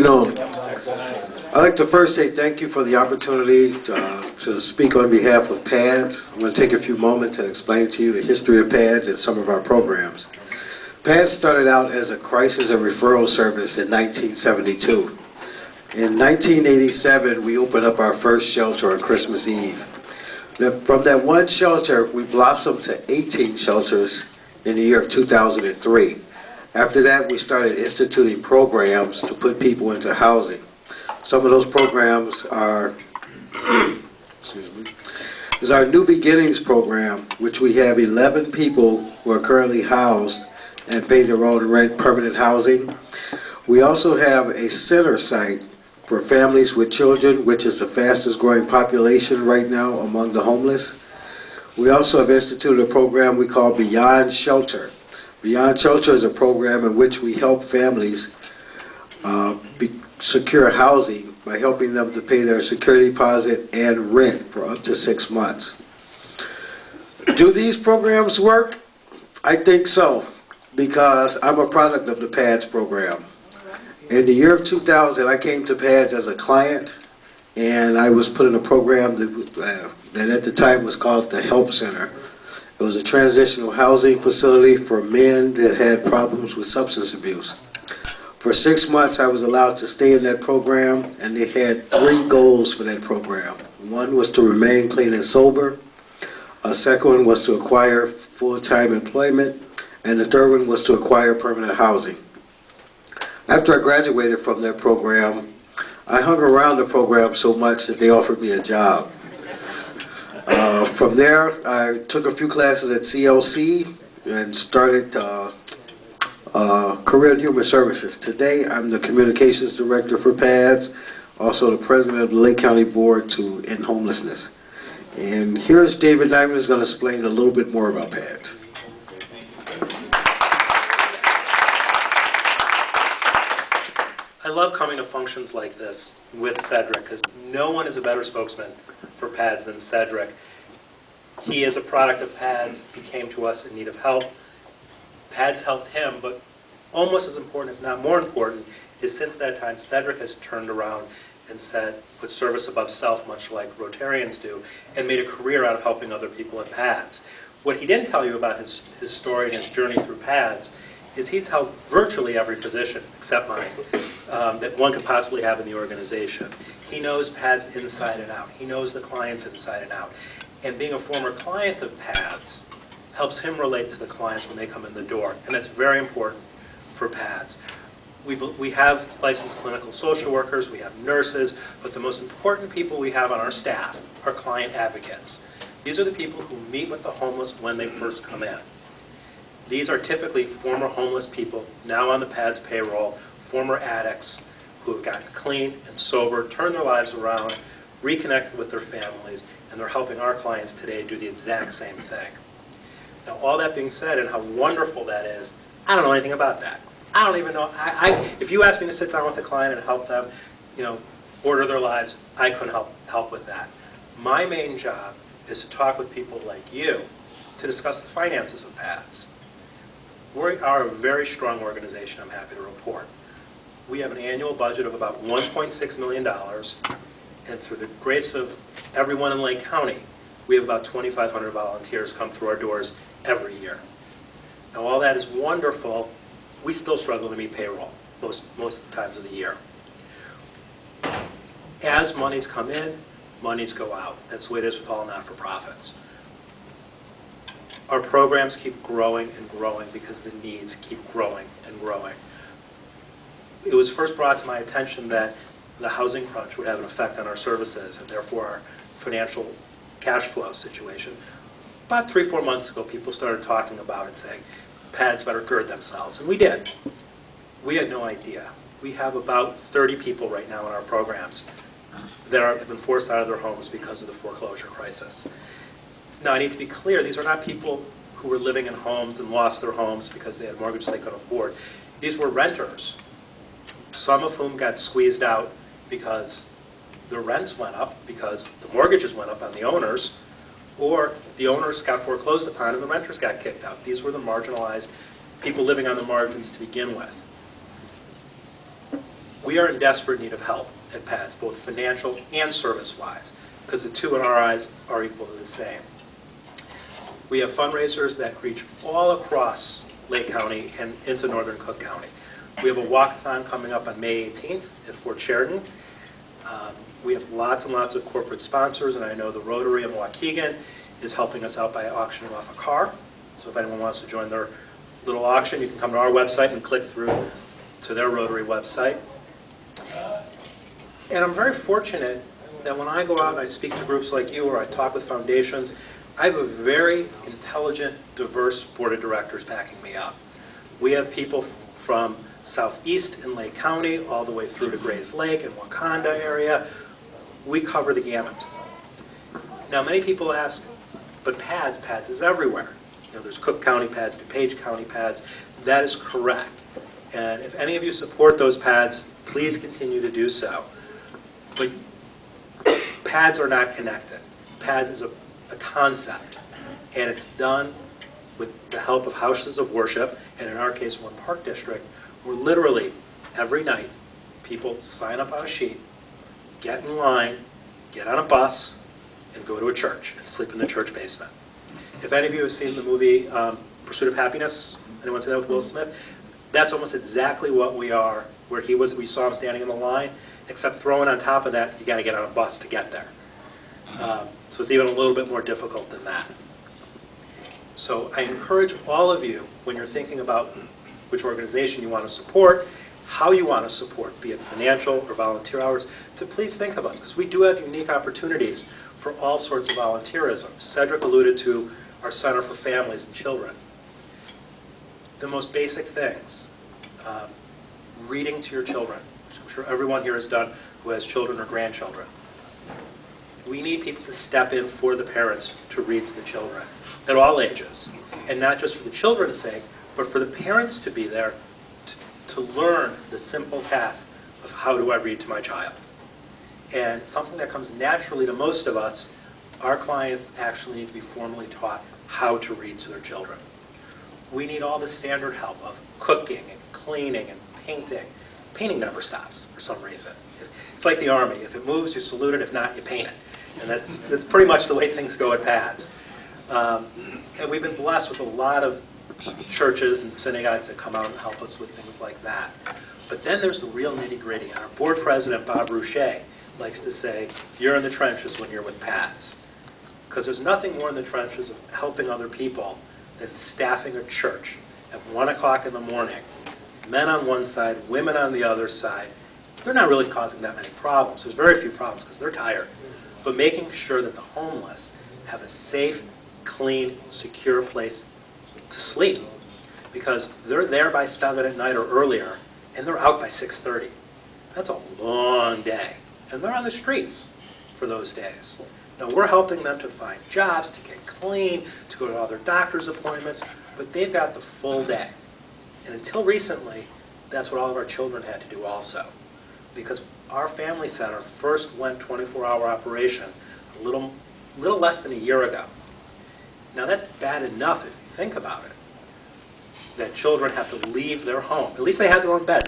afternoon. I'd like to first say thank you for the opportunity to speak on behalf of PADS. I'm going to take a few moments and explain to you the history of PADS and some of our programs. PADS started out as a crisis and referral service in 1972. In 1987, we opened up our first shelter on Christmas Eve. From that one shelter, we blossomed to 18 shelters in the year of 2003. After that, we started instituting programs to put people into housing. Some of those programs are, excuse me, is our New Beginnings program, which we have 11 people who are currently housed and pay their own rent, permanent housing. We also have a center site for families with children, which is the fastest growing population right now among the homeless. We also have instituted a program we call Beyond Shelter. Beyond Shelter is a program in which we help families secure housing by helping them to pay their security deposit and rent for up to 6 months. Do these programs work? I think so, because I'm a product of the PADS program. In the year of 2000, I came to PADS as a client, and I was put in a program that at the time was called the Help Center. It was a transitional housing facility for men that had problems with substance abuse. For 6 months, I was allowed to stay in that program, and they had 3 goals for that program. One was to remain clean and sober. A second one was to acquire full-time employment. And the third one was to acquire permanent housing. After I graduated from that program, I hung around the program so much that they offered me a job. From there, I took a few classes at CLC and started Career and Human Services. Today, I'm the Communications Director for PADS, also the President of the Lake County Board to End Homelessness. And here's David Nyman, who's going to explain a little bit more about PADS. I love coming to functions like this with Cedric, because no one is a better spokesman for PADS than Cedric. He is a product of PADS. He came to us in need of help. PADS helped him, but almost as important, if not more important, is since that time, Cedric has turned around and said, put service above self, much like Rotarians do, and made a career out of helping other people in PADS. What he didn't tell you about his story and his journey through PADS is he's held virtually every position, except mine, that one could possibly have in the organization. He knows PADS inside and out. He knows the clients inside and out. And being a former client of PADS helps him relate to the clients when they come in the door. And that's very important for PADS. We have licensed clinical social workers, we have nurses, but the most important people we have on our staff are client advocates. These are the people who meet with the homeless when they first come in. These are typically former homeless people, now on the PADS payroll, former addicts who have gotten clean and sober, turned their lives around, reconnected with their families, and they're helping our clients today do the exact same thing. Now, all that being said, and how wonderful that is, I don't know anything about that. I don't even know. If you asked me to sit down with a client and help them, order their lives, I couldn't help with that. My main job is to talk with people like you to discuss the finances of PADS. We are a very strong organization, I'm happy to report. We have an annual budget of about $1.6 million, and through the grace of everyone in Lake County, we have about 2,500 volunteers come through our doors every year. Now, all that is wonderful. We still struggle to meet payroll most times of the year. As monies come in, monies go out. That's the way it is with all not-for-profits. Our programs keep growing and growing because the needs keep growing and growing. It was first brought to my attention that the housing crunch would have an effect on our services and therefore our financial cash flow situation. About 3-4 months ago, people started talking about it, saying, PADS better gird themselves, and we did. We had no idea. We have about 30 people right now in our programs that have been forced out of their homes because of the foreclosure crisis. Now, I need to be clear, these are not people who were living in homes and lost their homes because they had mortgages they couldn't afford. These were renters, some of whom got squeezed out because the rents went up, because the mortgages went up on the owners, or the owners got foreclosed upon and the renters got kicked out. These were the marginalized people living on the margins to begin with. We are in desperate need of help at PADS, both financial and service-wise, because the two in our eyes are equal to the same. We have fundraisers that reach all across Lake County and into northern Cook County. We have a walkathon coming up on May 18th at Fort Sheridan. We have lots and lots of corporate sponsors, and I know the Rotary in Waukegan is helping us out by auctioning off a car. So if anyone wants to join their little auction, you can come to our website and click through to their Rotary website. And I'm very fortunate that when I go out and I speak to groups like you or I talk with foundations, I have a very intelligent, diverse board of directors backing me up. We have people from southeast in Lake County all the way through to Grays Lake and Wakanda area. We cover the gamut. Now many people ask, but PADS is everywhere. You know, there's Cook County PADS, DuPage County PADS. That is correct. And if any of you support those PADS, please continue to do so. But PADS are not connected. PADS is a concept, and it's done with the help of houses of worship, and in our case, one park district, where literally every night people sign up on a sheet, get in line, get on a bus, and go to a church and sleep in the church basement. If any of you have seen the movie Pursuit of Happiness, anyone see that with Will Smith? That's almost exactly what we are, where he was. We saw him standing in the line, except throwing on top of that, you got to get on a bus to get there. So it's even a little bit more difficult than that. So I encourage all of you, when you're thinking about which organization you want to support, how you want to support, be it financial or volunteer hours, to please think of us, because we do have unique opportunities for all sorts of volunteerism. Cedric alluded to our Center for Families and Children. The most basic things, reading to your children, which I'm sure everyone here has done who has children or grandchildren. We need people to step in for the parents to read to the children at all ages, and not just for the children's sake, but for the parents to be there to learn the simple task of how do I read to my child. And something that comes naturally to most of us, our clients actually need to be formally taught how to read to their children. We need all the standard help of cooking and cleaning and painting. Painting never stops for some reason. It's like the Army. If it moves, you salute it. If not, you paint it. And that's pretty much the way things go at PADS. And we've been blessed with a lot of churches and synagogues that come out and help us with things like that. But then there's the real nitty-gritty. Our board president, Bob Rouchet, likes to say, you're in the trenches when you're with PADS. Because there's nothing more in the trenches of helping other people than staffing a church at 1 o'clock in the morning. Men on one side, women on the other side. They're not really causing that many problems. There's very few problems because they're tired. But making sure that the homeless have a safe, clean, secure place to sleep. Because they're there by 7 at night or earlier, and they're out by 6:30. That's a long day. And they're on the streets for those days. Now, we're helping them to find jobs, to get clean, to go to all their doctor's appointments, but they've got the full day. And until recently, that's what all of our children had to do also. Because our family center first went 24-hour operation a little less than a year ago. Now, that's bad enough if you think about it, that children have to leave their home. At least they have their own beds.